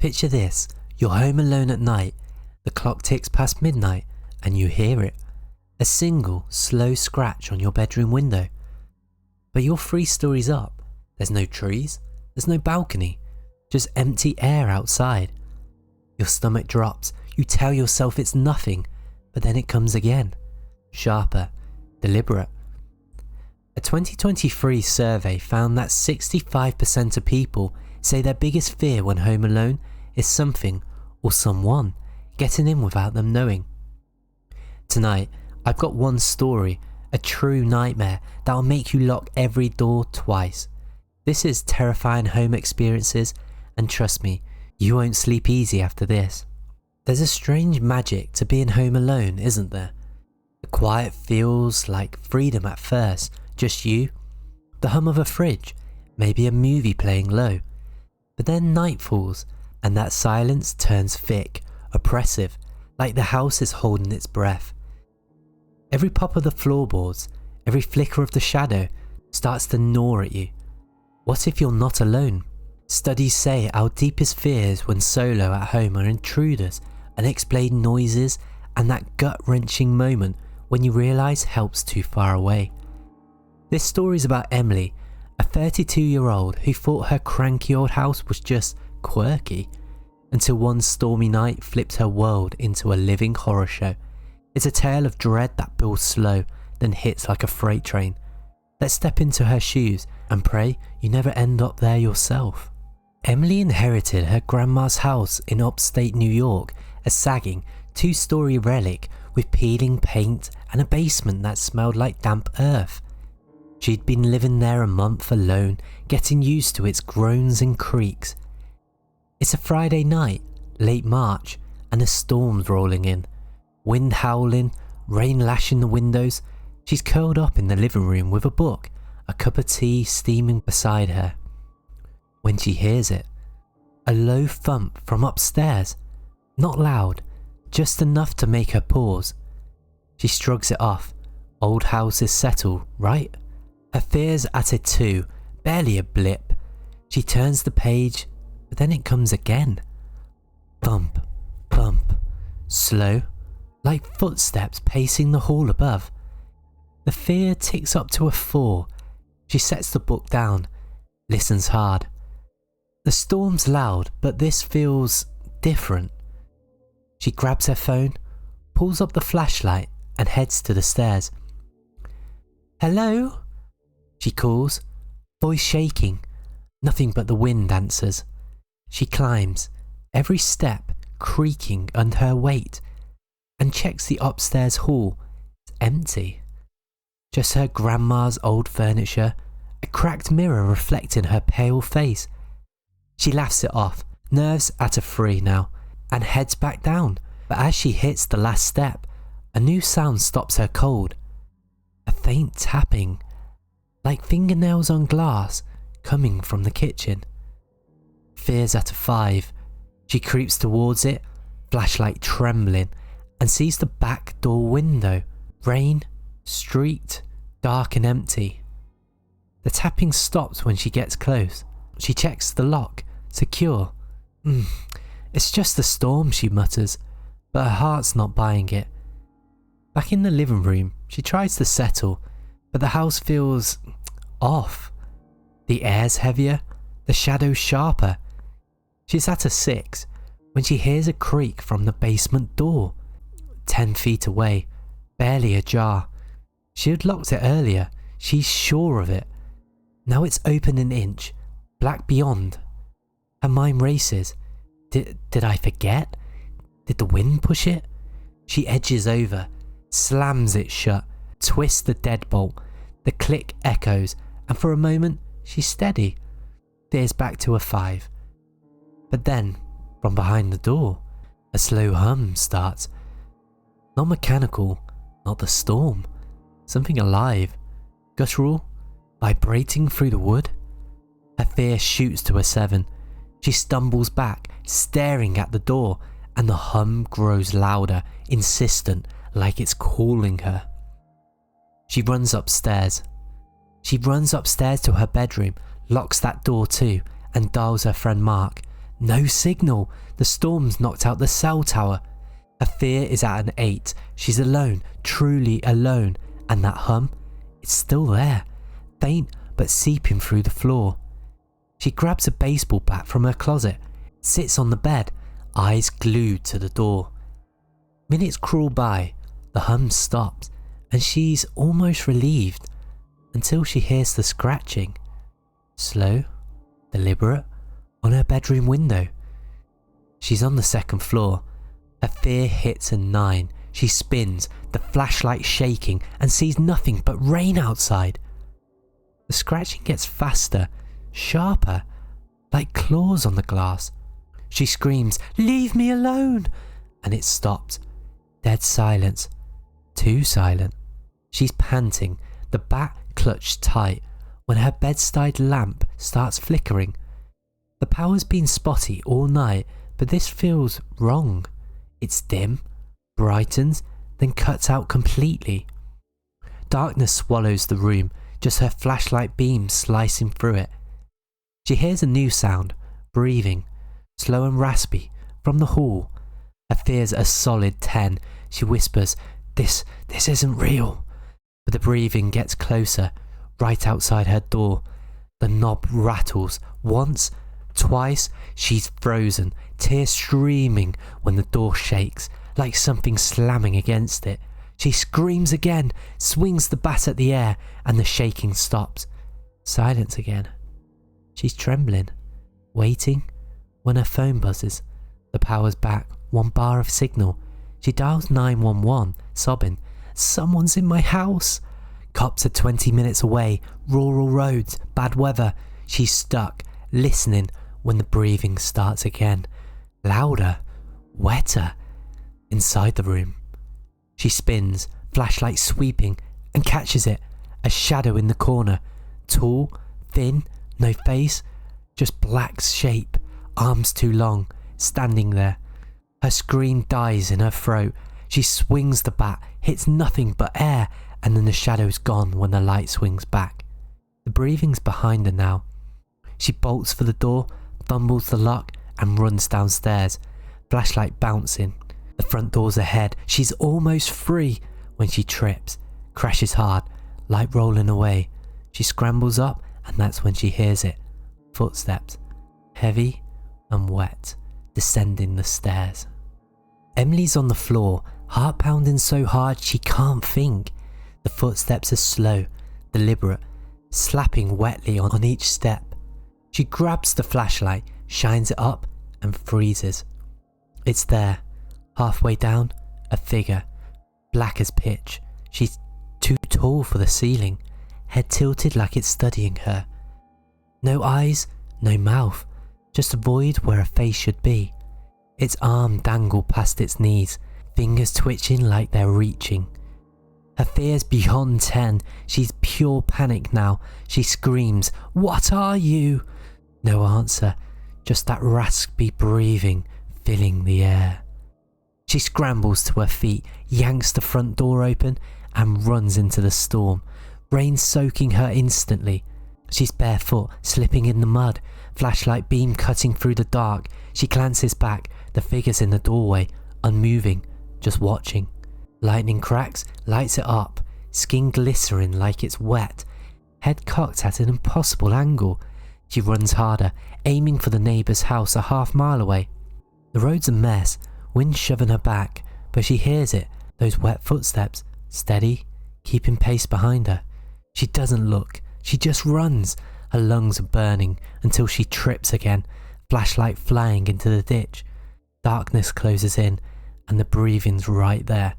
Picture this, you're home alone at night, the clock ticks past midnight and you hear it. A single, slow scratch on your bedroom window. But you're 3 stories up. There's no trees, there's no balcony, just empty air outside. Your stomach drops, you tell yourself it's nothing, but then it comes again. Sharper, deliberate. A 2023 survey found that 65% of people say their biggest fear when home alone is something or someone getting in without them knowing. Tonight, I've got one story, a true nightmare that'll make you lock every door twice. This is Terrifying Home Experiences, and trust me, you won't sleep easy after this. There's a strange magic to being home alone, isn't there? The quiet feels like freedom at first, just you, the hum of a fridge, maybe a movie playing low. But then night falls, and that silence turns thick, oppressive, like the house is holding its breath. Every pop of the floorboards, every flicker of the shadow starts to gnaw at you. What if you're not alone? Studies say our deepest fears when solo at home are intruders, unexplained noises, and that gut-wrenching moment when you realise help's too far away. This story is about Emily, a 32-year-old who thought her cranky old house was just quirky, until one stormy night flipped her world into a living horror show. It's a tale of dread that builds slow, then hits like a freight train. Let's step into her shoes and pray you never end up there yourself. Emily inherited her grandma's house in upstate New York, a sagging 2-story relic with peeling paint and a basement that smelled like damp earth. She'd been living there a month alone, getting used to its groans and creaks. It's a Friday night, late March, and a storm's rolling in. Wind howling, rain lashing the windows. She's curled up in the living room with a book, a cup of tea steaming beside her. When she hears it, a low thump from upstairs. Not loud, just enough to make her pause. She shrugs it off. Old houses settle, right? Her fears at it too, barely a blip. She turns the page, but then it comes again. Thump, thump, slow, like footsteps pacing the hall above. The fear ticks up to a 4. She sets the book down, listens hard. The storm's loud, but this feels different. She grabs her phone, pulls up the flashlight, and heads to the stairs. "Hello?" she calls, voice shaking. Nothing but the wind answers. She climbs, every step creaking under her weight, and checks the upstairs hall. It's empty. Just her grandma's old furniture, a cracked mirror reflecting her pale face. She laughs it off, nerves at a 3 now, and heads back down. But as she hits the last step, a new sound stops her cold. A faint tapping, like fingernails on glass, coming from the kitchen. Fears at a 5. She creeps towards it, flashlight trembling, and sees the back door window. Rain, streaked, dark and empty. The tapping stops when she gets close. She checks the lock, secure. It's just the storm, she mutters, but her heart's not buying it. Back in the living room, she tries to settle, but the house feels off. The air's heavier, the shadows sharper. She's at a 6 when she hears a creak from the basement door. 10 feet away, barely ajar. She had locked it earlier, she's sure of it. Now it's open an inch, black beyond. Her mind races. Did I forget? Did the wind push it? She edges over, slams it shut, twists the deadbolt. The click echoes, and for a moment she's steady. Veers back to a 5. But then, from behind the door, a slow hum starts. Not mechanical, not the storm. Something alive, guttural, vibrating through the wood. Her fear shoots to a 7. She stumbles back, staring at the door, and the hum grows louder, insistent, like it's calling her. She runs upstairs. to her bedroom, locks that door too, and dials her friend Mark. No signal. The storm's knocked out the cell tower. Her fear is at an 8. She's alone, truly alone. And that hum? It's still there. Faint but seeping through the floor. She grabs a baseball bat from her closet, sits on the bed, eyes glued to the door. Minutes crawl by, the hum stops, and she's almost relieved until she hears the scratching. Slow, deliberate, on her bedroom window. She's on the second floor. Her fear hits a 9. She spins, the flashlight shaking, and sees nothing but rain outside. The scratching gets faster, sharper, like claws on the glass. She screams, "Leave me alone!" And it stopped. Dead silence. Too silent. She's panting, the bat clutched tight, when her bedside lamp starts flickering. The power's been spotty all night, but this feels wrong. It's dim, brightens, then cuts out completely. Darkness swallows the room, just her flashlight beam slicing through it. She hears a new sound, breathing, slow and raspy, from the hall. Her fear's a solid 10. She whispers, This isn't real." But the breathing gets closer, right outside her door. The knob rattles. Once, twice, she's frozen, tears streaming when the door shakes, like something slamming against it. She screams again, swings the bat at the air, and the shaking stops. Silence again. She's trembling, waiting, when her phone buzzes. The power's back, 1 bar of signal. She dials 911, sobbing, "Someone's in my house." Cops are 20 minutes away, rural roads, bad weather. She's stuck, listening when the breathing starts again. Louder, wetter, inside the room. She spins, flashlight sweeping, and catches it. A shadow in the corner. Tall, thin, no face, just black shape, arms too long, standing there. Her scream dies in her throat. She swings the bat, hits nothing but air, and then the shadow's gone when the light swings back. The breathing's behind her now. She bolts for the door, fumbles the lock, and runs downstairs, flashlight bouncing. The front door's ahead. She's almost free when she trips, crashes hard, light rolling away. She scrambles up, and that's when she hears it. Footsteps, heavy and wet, descending the stairs. Emily's on the floor, heart pounding so hard she can't think. The footsteps are slow, deliberate, slapping wetly on each step. She grabs the flashlight, shines it up, and freezes. It's there, halfway down, a figure, black as pitch. She's too tall for the ceiling, head tilted like it's studying her. No eyes, no mouth, just a void where a face should be. Its arm dangled past its knees, fingers twitching like they're reaching. Her fear's beyond 10. She's pure panic now. She screams, "What are you?" No answer, just that raspy breathing filling the air. She scrambles to her feet, yanks the front door open, and runs into the storm. Rain soaking her instantly. She's barefoot, slipping in the mud, flashlight beam cutting through the dark. She glances back, the figure's in the doorway, unmoving, just watching. Lightning cracks, lights it up, skin glycering like it's wet, head cocked at an impossible angle. She runs harder, aiming for the neighbour's house a half-mile away. The road's a mess, wind shoving her back, but she hears it, those wet footsteps, steady, keeping pace behind her. She doesn't look, she just runs. Her lungs are burning until she trips again, flashlight flying into the ditch. Darkness closes in, and the breathing's right there,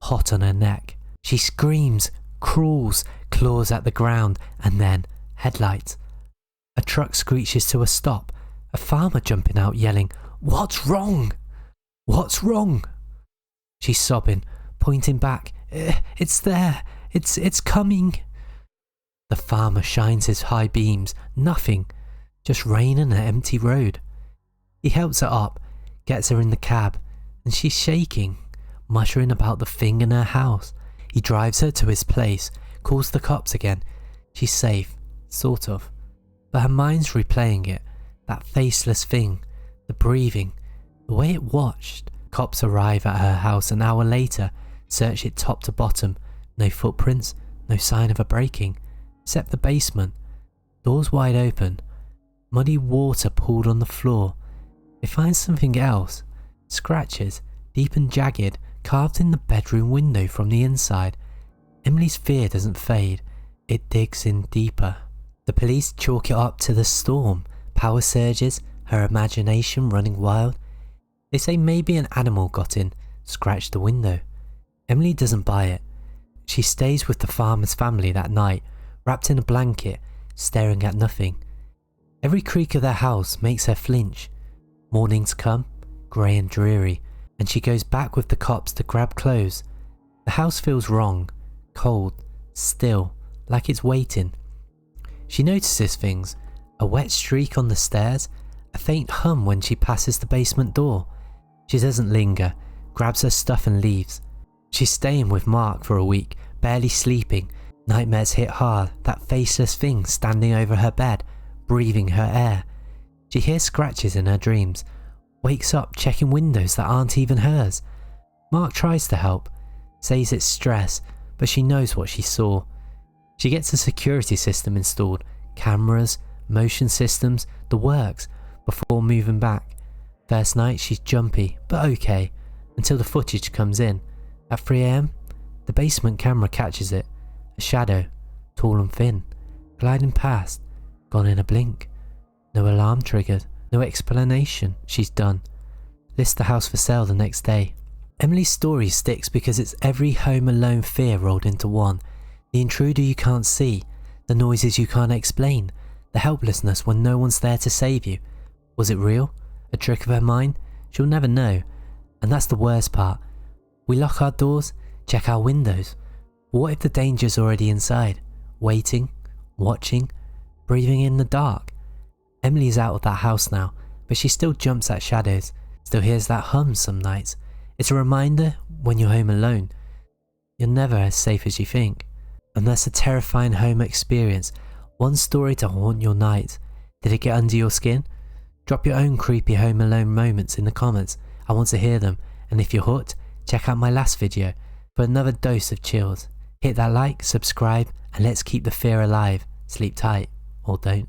hot on her neck. She screams, crawls, claws at the ground, and then headlights. A truck screeches to a stop, a farmer jumping out yelling, "What's wrong? What's wrong?" She's sobbing, pointing back, "It's there, it's coming." The farmer shines his high beams, nothing, just rain and an empty road. He helps her up, gets her in the cab, and she's shaking, muttering about the thing in her house. He drives her to his place, calls the cops again. She's safe, sort of, but her mind's replaying it, that faceless thing, the breathing, the way it watched. Cops arrive at her house an hour later, search it top to bottom. No footprints, no sign of a breaking, except the basement. Doors wide open, muddy water pooled on the floor. They find something else. Scratches, deep and jagged, carved in the bedroom window from the inside. Emily's fear doesn't fade, it digs in deeper. The police chalk it up to the storm, power surges, her imagination running wild. They say maybe an animal got in, scratched the window. Emily doesn't buy it. She stays with the farmer's family that night, wrapped in a blanket, staring at nothing. Every creak of their house makes her flinch. Mornings come, grey and dreary, and she goes back with the cops to grab clothes. The house feels wrong, cold, still, like it's waiting. She notices things, a wet streak on the stairs, a faint hum when she passes the basement door. She doesn't linger, grabs her stuff and leaves. She's staying with Mark for a week, barely sleeping. Nightmares hit hard, that faceless thing standing over her bed, breathing her air. She hears scratches in her dreams, wakes up checking windows that aren't even hers. Mark tries to help, says it's stress, but she knows what she saw. She gets a security system installed, cameras, motion systems, the works, before moving back. First night she's jumpy, but okay, until the footage comes in. At 3 AM, the basement camera catches it. A shadow, tall and thin, gliding past, gone in a blink. No alarm triggered, no explanation, she's done. List the house for sale the next day. Emily's story sticks because it's every Home Alone fear rolled into one. The intruder you can't see, the noises you can't explain, the helplessness when no one's there to save you. Was it real? A trick of her mind? She'll never know. And that's the worst part. We lock our doors, check our windows. What if the danger's already inside? Waiting, watching, breathing in the dark. Emily's out of that house now, but she still jumps at shadows, still hears that hum some nights. It's a reminder, when you're home alone, you're never as safe as you think. And that's a terrifying home experience. One story to haunt your night. Did it get under your skin? Drop your own creepy Home Alone moments in the comments. I want to hear them. And if you're hooked, check out my last video for another dose of chills. Hit that like, subscribe, and let's keep the fear alive. Sleep tight, or don't.